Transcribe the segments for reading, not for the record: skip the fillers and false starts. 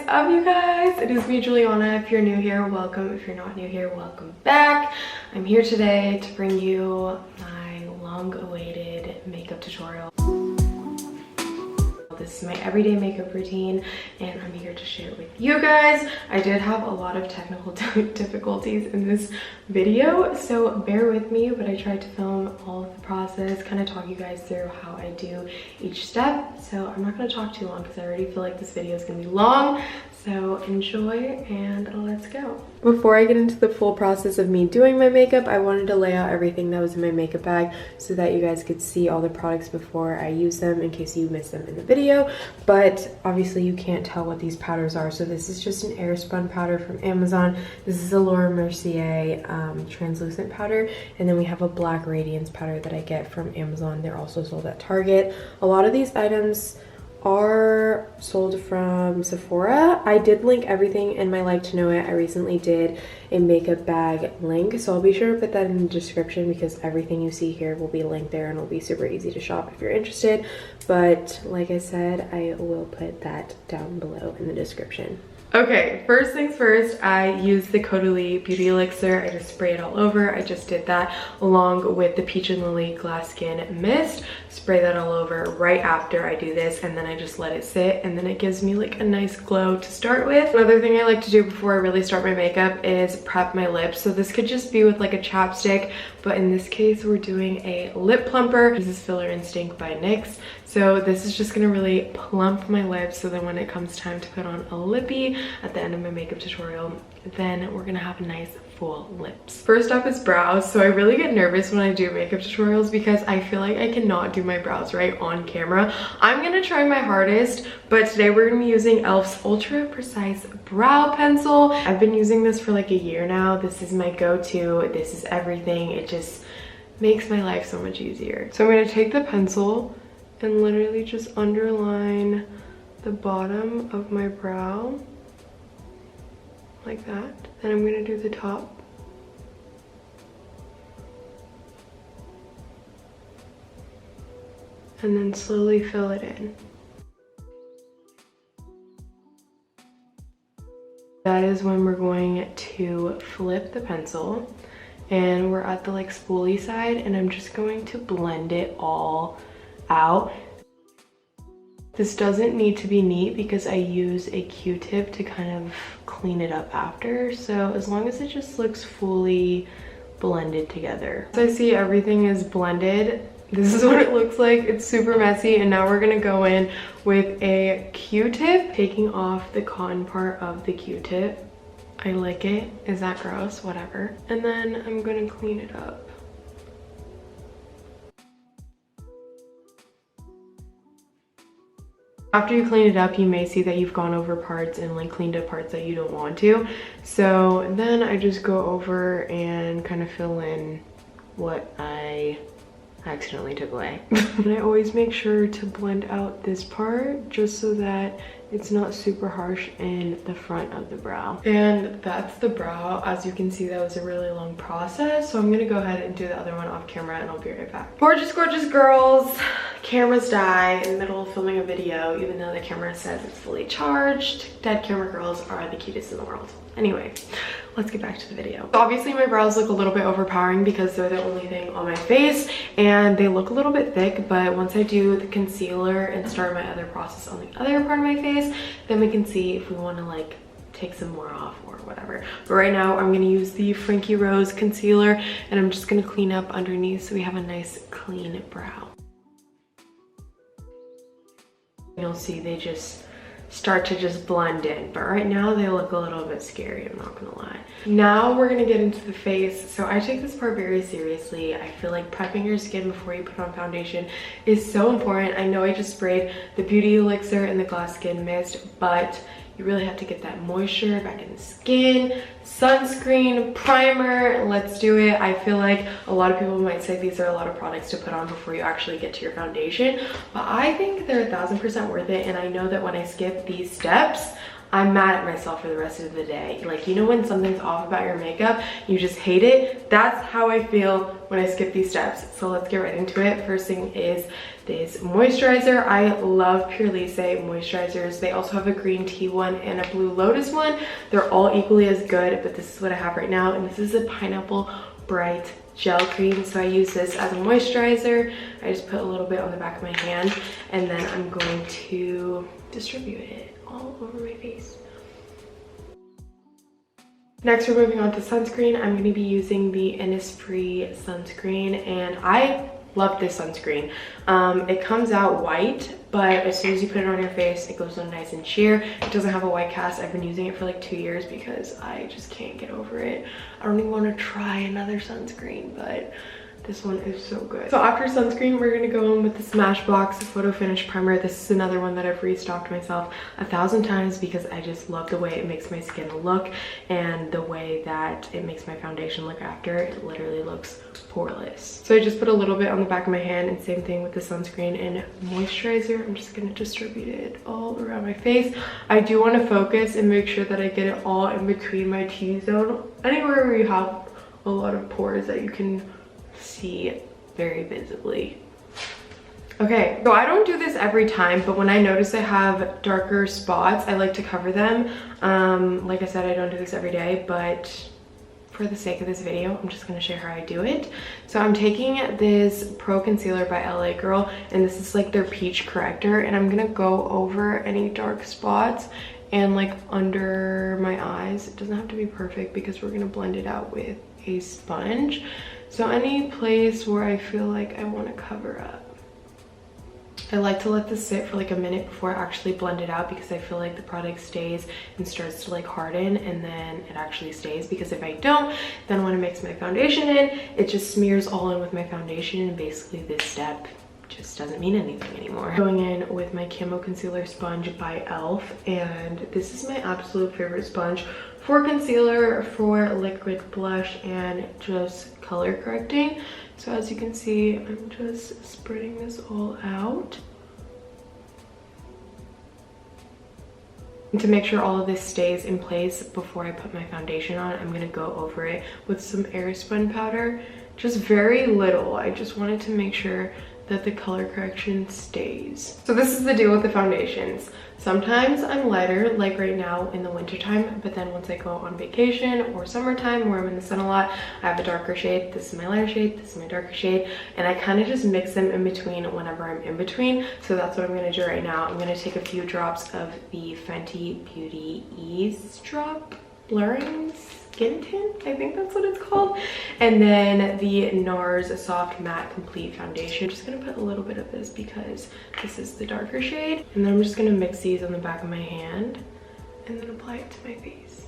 up, you guys? It is me, Juliana. If you're new here, welcome. If you're not new here, welcome back. I'm here today to bring you my long-awaited makeup tutorial. This is my everyday makeup routine and I'm here to share it with you guys. I did have a lot of technical difficulties in this video, so bear with me, but I tried to film all of the process, kind of talk you guys through how I do each step. So I'm not going to talk too long because I already feel like this video is going to be long. So enjoy and let's go. Before I get into the full process of me doing my makeup, I wanted to lay out everything that was in my makeup bag so that you guys could see all the products before I use them in case you missed them in the video. But obviously you can't tell what these powders are. So this is just an airspun powder from Amazon. This is a Laura Mercier translucent powder. And then we have a black radiance powder that I get from Amazon. They're also sold at Target. A lot of these items are sold from Sephora. I did link everything in my like to know it. I recently did a makeup bag link, so I'll be sure to put that in the description because everything you see here will be linked there and it'll be super easy to shop if you're interested. But like I said, I will put that down below in the description. Okay, first things first, I use the Caudalie Beauty Elixir. I just spray it all over. I just did that along with the Peach and Lily Glass Skin Mist. Spray that all over right after I do this, and then I just let it sit, and then it gives me like a nice glow to start with. Another thing I like to do before I really start my makeup is prep my lips. So this could just be with like a chapstick, but in this case we're doing a lip plumper. This is Filler Instinct by NYX. So this is just gonna really plump my lips so then when it comes time to put on a lippy at the end of my makeup tutorial, then we're gonna have a nice full lips. First up is brows. So I really get nervous when I do makeup tutorials because I feel like I cannot do my brows right on camera. I'm gonna try my hardest, but today we're gonna be using e.l.f.'s Ultra Precise Brow Pencil. I've been using this for like a year now. This is my go-to. This is everything. It just makes my life so much easier. So I'm gonna take the pencil and literally just underline the bottom of my brow like that. Then I'm gonna do the top. And then slowly fill it in. That is when we're going to flip the pencil and we're at the like spoolie side, and I'm just going to blend it all out. This doesn't need to be neat because I use a Q-tip to kind of clean it up after. So as long as it just looks fully blended together. So I see everything is blended. This is what it looks like. It's super messy. And now we're gonna go in with a Q-tip, taking off the cotton part of the Q-tip. I lick it. Is that gross? Whatever. And then I'm gonna clean it up. After you clean it up, you may see that you've gone over parts and like cleaned up parts that you don't want to. So then I just go over and kind of fill in what I accidentally took away. And I always make sure to blend out this part just so that it's not super harsh in the front of the brow. And that's the brow. As you can see, that was a really long process. So I'm gonna go ahead and do the other one off camera and I'll be right back. Gorgeous, gorgeous girls. Cameras die in the middle of filming a video, even though the camera says it's fully charged. Dead camera girls are the cutest in the world. Anyway, let's get back to the video. Obviously my brows look a little bit overpowering because they're the only thing on my face and they look a little bit thick, but once I do the concealer and start my other process on the other part of my face, then we can see if we want to like take some more off or whatever. But right now I'm going to use the Frankie Rose concealer and I'm just going to clean up underneath so we have a nice clean brow. You'll see they just start to just blend in, but right now they look a little bit scary, I'm not gonna lie. Now we're gonna get into the face. So I take this part very seriously. I feel like prepping your skin before you put on foundation is so important. I know I just sprayed the Beauty Elixir and the Glass Skin Mist, but you really have to get that moisture back in the skin. Sunscreen Primer, let's do it. I feel like a lot of people might say these are a lot of products to put on before you actually get to your foundation, but I think they're 1000% worth it. And I know that when I skip these steps, I'm mad at myself for the rest of the day. Like, you know when something's off about your makeup, you just hate it? That's how I feel when I skip these steps. So let's get right into it. First thing is this moisturizer. I love Pure Lycée moisturizers. They also have a green tea one and a blue lotus one. They're all equally as good, but this is what I have right now, and this is a Pineapple Bright Gel Cream. So I use this as a moisturizer. I just put a little bit on the back of my hand, and then I'm going to distribute it all over my face. Next, we're moving on to sunscreen. I'm going to be using the Innisfree sunscreen, and I love this sunscreen. It comes out white, but as soon as you put it on your face, it goes on nice and sheer. It doesn't have a white cast. I've been using it for like 2 years because I just can't get over it. I don't even want to try another sunscreen, but this one is so good. So after sunscreen, we're gonna go in with the Smashbox Photo Finish Primer. This is another one that I've restocked myself 1,000 times because I just love the way it makes my skin look and the way that it makes my foundation look after. It literally looks poreless. So I just put a little bit on the back of my hand, and same thing with the sunscreen and moisturizer. I'm just gonna distribute it all around my face. I do want to focus and make sure that I get it all in between my T-zone, anywhere where you have a lot of pores that you can see very visibly. Okay, so I don't do this every time, but when I notice I have darker spots, I like to cover them. Like I said, I don't do this every day, but for the sake of this video, I'm just gonna share how I do it. So I'm taking this Pro Concealer by LA Girl, and this is like their peach corrector, and I'm gonna go over any dark spots and like under my eyes. It doesn't have to be perfect because we're gonna blend it out with a sponge. So any place where I feel like I want to cover up, I like to let this sit for like a minute before I actually blend it out, because I feel like the product stays and starts to like harden, and then it actually stays, because if I don't, then when I mix my foundation in, it just smears all in with my foundation, and basically this step just doesn't mean anything anymore. Going in with my Camo Concealer Sponge by e.l.f. and this is my absolute favorite sponge for concealer, for liquid blush, and just color correcting. So as you can see, I'm just spreading this all out. And to make sure all of this stays in place before I put my foundation on, I'm gonna go over it with some Airspun powder. Just very little. I just wanted to make sure that the color correction stays. So this is the deal with the foundations. Sometimes I'm lighter, like right now in the winter time, but then once I go on vacation or summertime where I'm in the sun a lot, I have a darker shade. This is my lighter shade, this is my darker shade, and I kind of just mix them in between whenever I'm in between. So that's what I'm gonna do right now. I'm gonna take a few drops of the Fenty Beauty Ease Drop Blurring Skin Tint, I think that's what it's called, and then the NARS Soft Matte Complete Foundation. I'm just gonna put a little bit of this because this is the darker shade, and then I'm just gonna mix these on the back of my hand and then apply it to my face.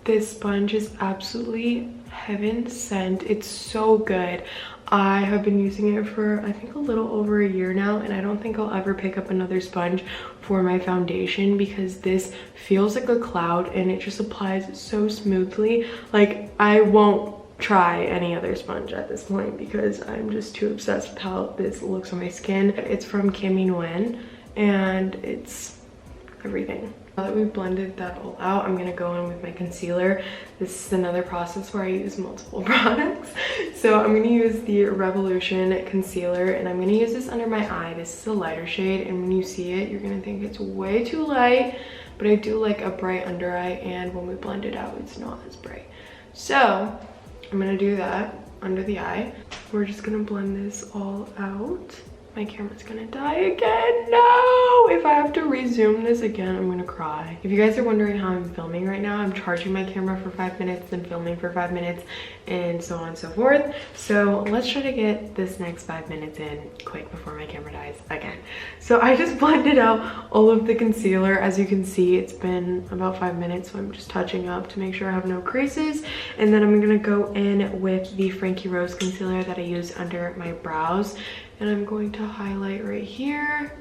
This sponge is absolutely heaven sent. It's so good. I have been using it for I think a little over a year now, and I don't think I'll ever pick up another sponge for my foundation because this feels like a cloud and it just applies so smoothly. Like, I won't try any other sponge at this point because I'm just too obsessed with how this looks on my skin. It's from Kim Nguyen and it's everything. Now that we've blended that all out, I'm gonna go in with my concealer. This is another process where I use multiple products. So I'm gonna use the Revolution concealer, and I'm gonna use this under my eye. This is a lighter shade, and when you see it, you're gonna think it's way too light, but I do like a bright under eye, and when we blend it out, it's not as bright. So I'm gonna do that under the eye. We're just gonna blend this all out. My camera's gonna die again. No! If I have to resume this again, I'm gonna cry. If you guys are wondering how I'm filming right now, I'm charging my camera for 5 minutes, then filming for 5 minutes, and so on and so forth. So let's try to get this next 5 minutes in quick before my camera dies again. So I just blended out all of the concealer. As you can see, it's been about 5 minutes, so I'm just touching up to make sure I have no creases. And then I'm gonna go in with the Frankie Rose concealer that I use under my brows. And I'm going to highlight right here,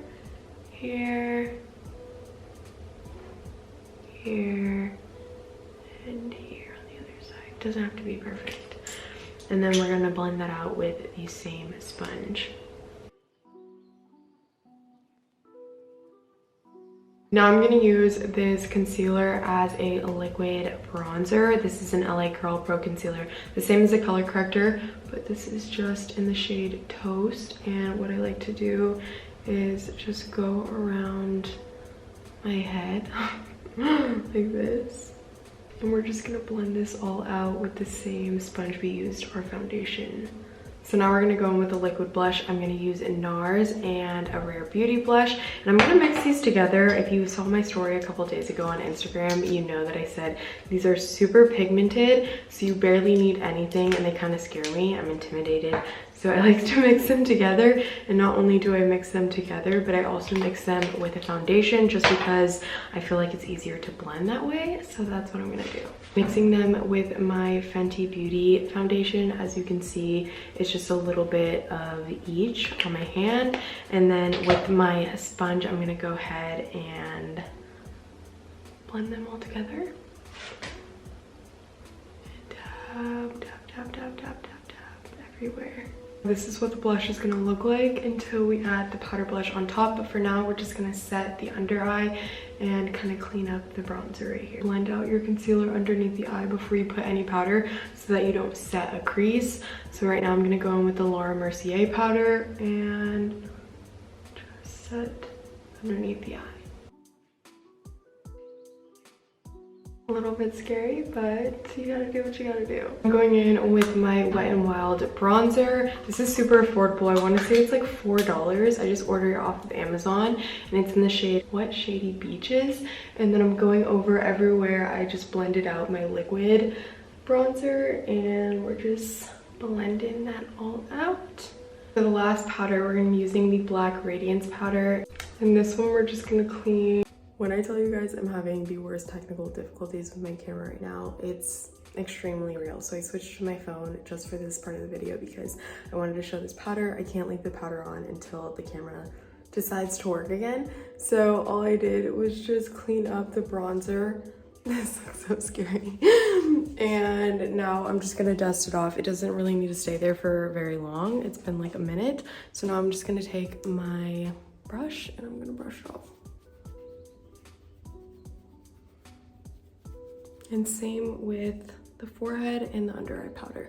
here, here, and here on the other side. Doesn't have to be perfect. And then we're gonna blend that out with the same sponge. Now I'm gonna use this concealer as a liquid bronzer. This is an LA Curl Pro Concealer, the same as the color corrector, but this is just in the shade Toast. And what I like to do is just go around my head like this. And we're just gonna blend this all out with the same sponge we used for foundation. So now we're gonna go in with a liquid blush. I'm gonna use NARS and a Rare Beauty blush. And I'm gonna mix these together. If you saw my story a couple days ago on Instagram, you know that I said these are super pigmented, so you barely need anything, and they kind of scare me. I'm intimidated. So I like to mix them together, and not only do I mix them together, but I also mix them with a foundation just because I feel like it's easier to blend that way. So that's what I'm gonna do. Mixing them with my Fenty Beauty foundation. As you can see, it's just a little bit of each on my hand. And then with my sponge, I'm gonna go ahead and blend them all together. Tap, tap, tap, tap, tap, tap, tap everywhere. This is what the blush is gonna look like until we add the powder blush on top, but for now we're just gonna set the under eye and kind of clean up the bronzer right here. Blend out your concealer underneath the eye before you put any powder so that you don't set a crease. So right now I'm gonna go in with the Laura Mercier powder and just set underneath the eye. A little bit scary, but you gotta do what you gotta do. I'm going in with my Wet n Wild bronzer. This is super affordable. I want to say it's like $4. I just ordered it off of Amazon, and it's in the shade Wet Shady Beaches. And then I'm going over everywhere. I just blended out my liquid bronzer, and we're just blending that all out. For the last powder, we're gonna be using the Black Radiance powder. And this one, we're just gonna clean. When I tell you guys I'm having the worst technical difficulties with my camera right now, it's extremely real. So I switched to my phone just for this part of the video because I wanted to show this powder. I can't leave the powder on until the camera decides to work again. So all I did was just clean up the bronzer. This looks so scary. And now I'm just gonna dust it off. It doesn't really need to stay there for very long. It's been like a minute. So now I'm just gonna take my brush and I'm gonna brush it off. And same with the forehead and the under eye powder.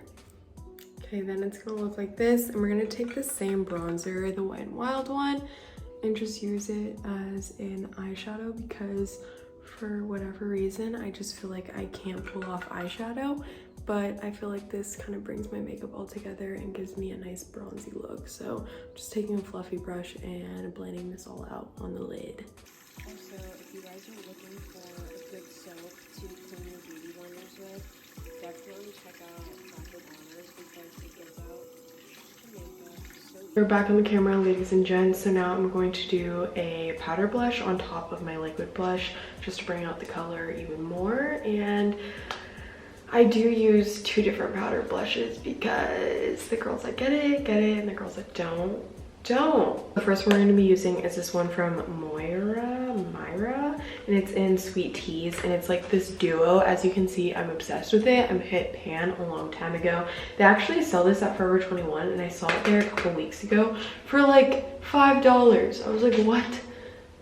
Okay, then it's gonna look like this. And we're gonna take the same bronzer, the Wet n Wild one, and just use it as an eyeshadow because for whatever reason, I just feel like I can't pull off eyeshadow, but I feel like this kind of brings my makeup all together and gives me a nice bronzy look. So I'm just taking a fluffy brush and blending this all out on the lid. Also, if you guys are looking for a good soap to clean your beauty blenders with, definitely check out Dr. Bonner's because it gets out the makeup so good. We're back on the camera, ladies and gents. So now I'm going to do a powder blush on top of my liquid blush just to bring out the color even more. And I do use two different powder blushes because the girls that get it, and the girls that don't. The first one we're going to be using is this one from Myra, and it's in Sweet Teas, and it's like this duo. As you can see, I'm obsessed with it. I'm hit pan a long time ago. They actually sell this at Forever 21, and I saw it there a couple weeks ago for like $5. I was like, what?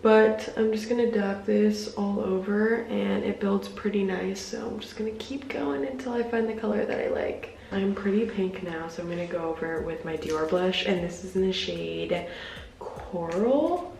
But I'm just gonna dab this all over, and it builds pretty nice, so I'm just gonna keep going until I find the color that I like. I'm pretty pink now, so I'm gonna go over with my Dior blush, and this is in the shade Coral.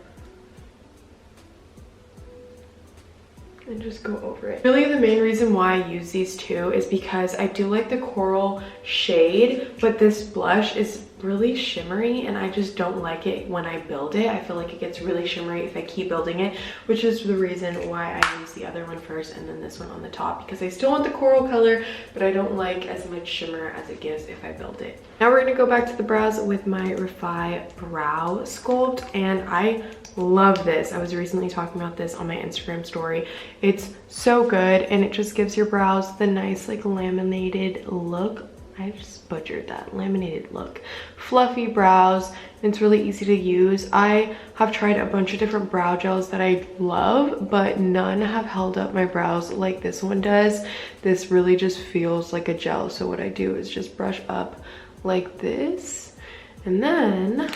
And just go over it. Really, the main reason why I use these two is because I do like the coral shade, but this blush is really shimmery and I just don't like it when I build it. I feel like it gets really shimmery if I keep building it, which is the reason why I use the other one first and then this one on the top, because I still want the coral color, but I don't like as much shimmer as it gives if I build it. Now we're gonna go back to the brows with my Refi Brow Sculpt, and I love this. I was recently talking about this on my Instagram story. It's so good, and it just gives your brows the nice like laminated look. I just butchered that, laminated look. Fluffy brows, and it's really easy to use. I have tried a bunch of different brow gels that I love, but none have held up my brows like this one does. This really just feels like a gel. So what I do is just brush up like this, and then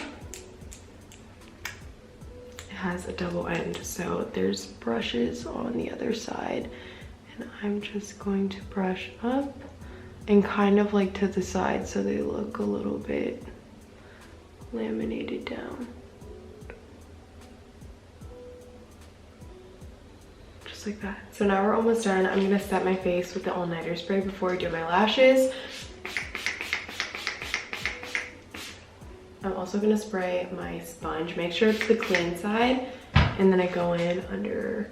it has a double end, so there's brushes on the other side, and I'm just going to brush up and kind of like to the side so they look a little bit laminated down. Just like that. So now we're almost done. I'm gonna set my face with the all-nighter spray before I do my lashes. I'm also gonna spray my sponge. Make sure it's the clean side, and then I go in under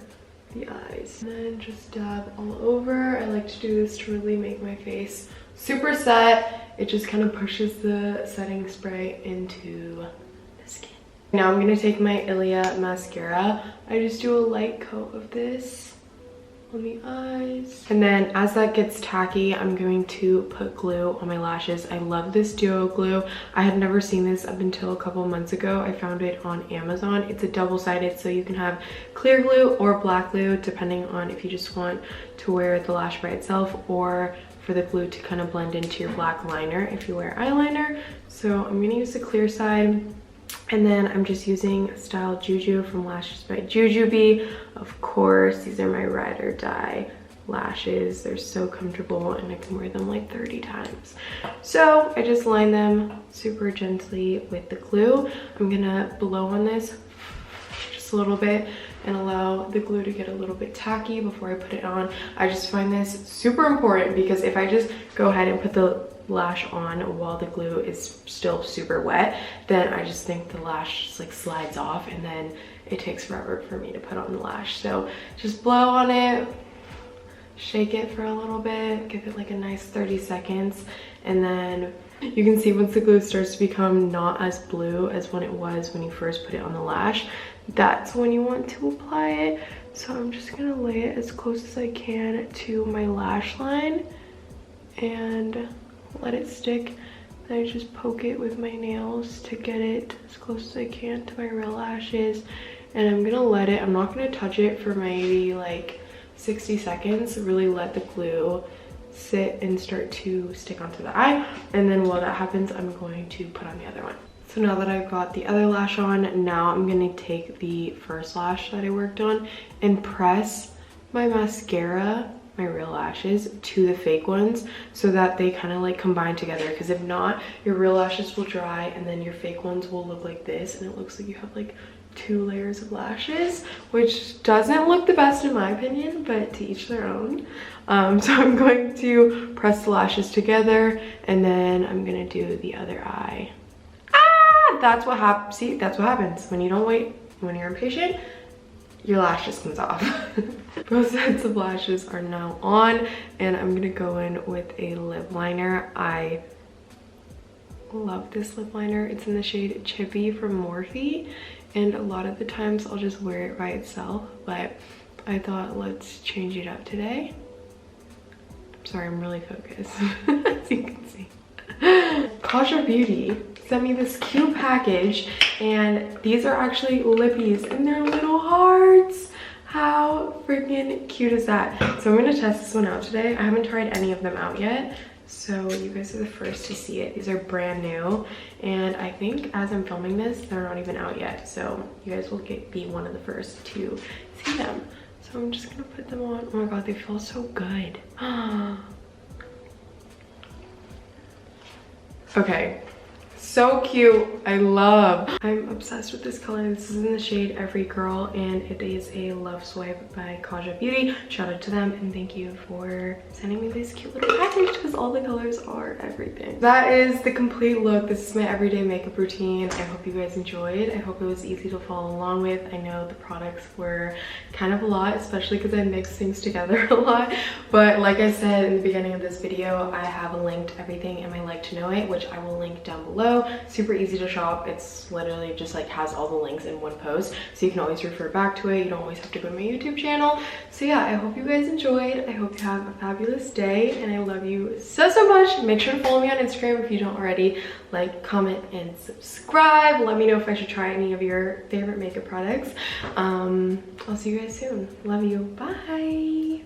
the eyes. And then just dab all over. I like to do this to really make my face super set. It just kind of pushes the setting spray into the skin. Now I'm gonna take my HIIIII mascara. I just do a light coat of this on the eyes. And then as that gets tacky, I'm going to put glue on my lashes. I love this duo glue. I had never seen this up until a couple months ago. I found it on Amazon. It's a double-sided, so you can have clear glue or black glue, depending on if you just want to wear the lash by itself or for the glue to kind of blend into your black liner if you wear eyeliner. So I'm gonna use the clear side. And then I'm just using Style Juju from Lashes by Jujubee. Of course, these are my ride or die lashes. They're so comfortable and I can wear them like 30 times. So I just line them super gently with the glue. I'm gonna blow on this just a little bit and allow the glue to get a little bit tacky before I put it on. I just find this super important because if I just go ahead and put the lash on while the glue is still super wet, then I just think the lash just like slides off and then it takes forever for me to put on the lash. So just blow on it, shake it for a little bit, give it like a nice 30 seconds, and then you can see once the glue starts to become not as blue as when it was when you first put it on the lash, that's when you want to apply it. So I'm just gonna lay it as close as I can to my lash line and let it stick. Then I just poke it with my nails to get it as close as I can to my real lashes, and I'm gonna let it, I'm not gonna touch it for maybe like 60 seconds, really let the glue sit and start to stick onto the eye. And then while that happens, I'm going to put on the other one. So now that I've got the other lash on, now I'm gonna take the first lash that I worked on and press my mascara, my real lashes, to the fake ones so that they kind of like combine together, because if not, your real lashes will dry and then your fake ones will look like this and it looks like you have like 2 layers of lashes, which doesn't look the best in my opinion, but to each their own. So I'm going to press the lashes together and then I'm gonna do the other eye. That's what happens. See, that's what happens when you don't wait, when you're impatient, your lash just comes off. Both sets of lashes are now on, and I'm gonna go in with a lip liner. I love this lip liner. It's in the shade Chippy from Morphe, and a lot of the times I'll just wear it by itself, but I thought let's change it up today. Sorry, I'm really focused, as you can see. Kaja Beauty sent me this cute package, and these are actually lippies and they're little hearts. How freaking cute is that? So I'm gonna test this one out today. I haven't tried any of them out yet, so you guys are the first to see it. These are brand new, and I think as I'm filming this, they're not even out yet, so you guys will be one of the first to see them. So I'm just gonna put them on. Oh my god, they feel so good. Okay, so cute. I'm obsessed with this color. This is in the shade Every Girl, and it is a love swipe by Kaja Beauty. Shout out to them, and thank you for sending me this cute little package because all the colors are everything. That is the complete look. This is my everyday makeup routine. I hope you guys enjoyed. I hope it was easy to follow along with. I know the products were kind of a lot, especially because I mixed things together a lot, but like I said in the beginning of this video, I have linked everything in my like to know it, which I will link down below. Super easy to shop. It's literally just like has all the links in one post, so you can always refer back to it. You don't always have to go to my YouTube channel. So yeah, I hope you guys enjoyed. I hope you have a fabulous day, and I love you so much. Make sure to follow me on Instagram if you don't already. Like, comment, and subscribe. Let me know if I should try any of your favorite makeup products. I'll see you guys soon. Love you. Bye.